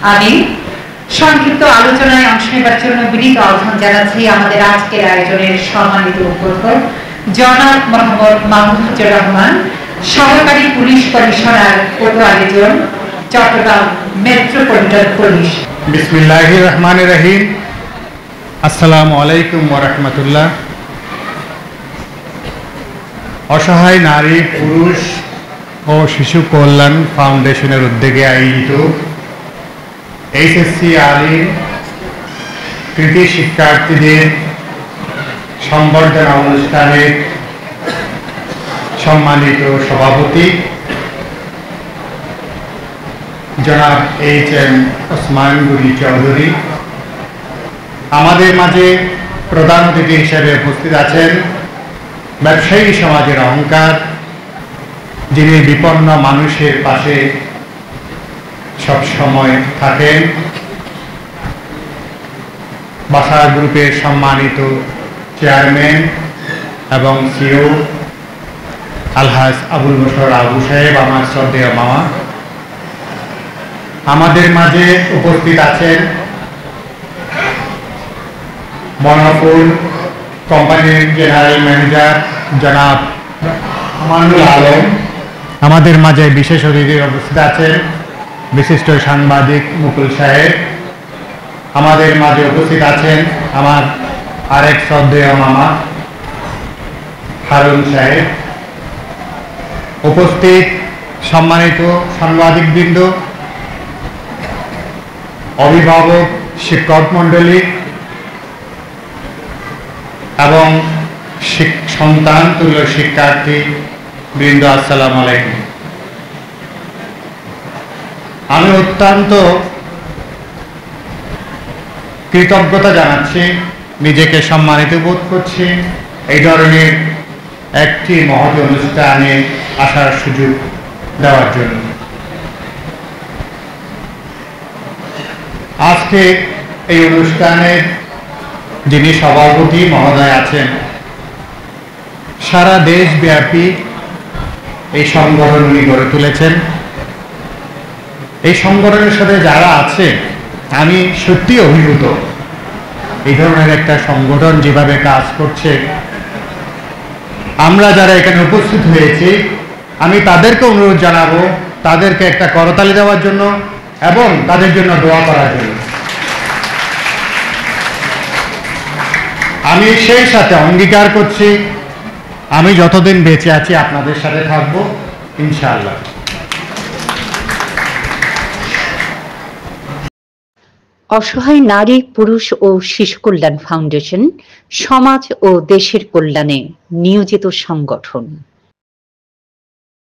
আমি সংক্ষিপ্ত আলোচনায় অংশ নেবার জন্য বিনীত আহ্বান জানাচ্ছি আমাদের আজকের আয়োজনের সম্মানিত উদ্বোধক জনাব মোহাম্মদ মাহফুজুর রহমান, সহকারী police commissioner Kotwali zone, Chattogram metropolitan police. বিসমিল্লাহির রহমানির রহিম। আসসালামু আলাইকুম ওয়া রাহমাতুল্লাহ। অসহায় নারী, পুরুষ ও শিশু কল্যাণ ফাউন্ডেশনের উদ্যোগে আয়োজিত এইচএসসি আলিম কৃতি শিক্ষার্থীদের সংবর্ধনা অনুষ্ঠানের সম্মানিত সভাপতি জনাব এইচ.এম. ওসমান গনি চৌধুরী, আমাদের মাঝে প্রধান অতিথি হিসেবে উপস্থিত আছেন ব্যবসায়ী সমাজের অহংকার, যিনি বিপন্ন মানুষের পাশে সবসময় থাকেন, বাসা গ্রুপের সম্মানিত চেয়ারম্যান এবং সিও আলহাজ আবুল বশর আবু সাহেব, আমার শ্রদ্ধেয় মামা। আমাদের মাঝে উপস্থিত আছেন মনোপুর কোম্পানির জেনারেল ম্যানেজার জনাব আমানুল আলম। আমাদের মাঝে বিশেষ অতিথি উপস্থিত আছেন বিশিষ্ট সাংবাদিক মুকুল সাহেব। আমাদের মাঝে উপস্থিত আছেন আমার আরেক শ্রদ্ধেয় মামা হারুন সাহেব। উপস্থিত সম্মানিত সাংবাদিকবৃন্দ, অভিভাবক, শিক্ষক মণ্ডলী এবং সন্তান তুল্য শিক্ষার্থী বৃন্দ, আসসালামু আলাইকুম। আমি অত্যন্ত কৃতজ্ঞতা জানাচ্ছি, নিজেকে সম্মানিত বোধ করছি এই ধরনের একটি মহৎ অনুষ্ঠানে আসার সুযোগ দেওয়ার জন্য। আজকে এই অনুষ্ঠানের যিনি সভাপতি মহোদয় আছেন, সারা দেশব্যাপী এই সংগঠন উনি গড়ে তুলেছেন। এই সংগঠনের সাথে যারা আছে, আমি সত্যি অভিভূত। এই ধরনের একটা সংগঠন যেভাবে কাজ করছে, আমরা যারা এখানে উপস্থিত হয়েছি, আমি তাদেরকে অনুরোধ জানাবো তাদেরকে একটা করতালি দেওয়ার জন্য এবং তাদের জন্য দোয়া করার জন্য। আমি সেই সাথে অঙ্গীকার করছি, আমি যতদিন বেঁচে আছি আপনাদের সাথে থাকবো ইনশাআল্লাহ। অসহায় নারী, পুরুষ ও শিশু কল্যাণ ফাউন্ডেশন সমাজ ও দেশের কল্যাণে নিয়োজিত সংগঠন।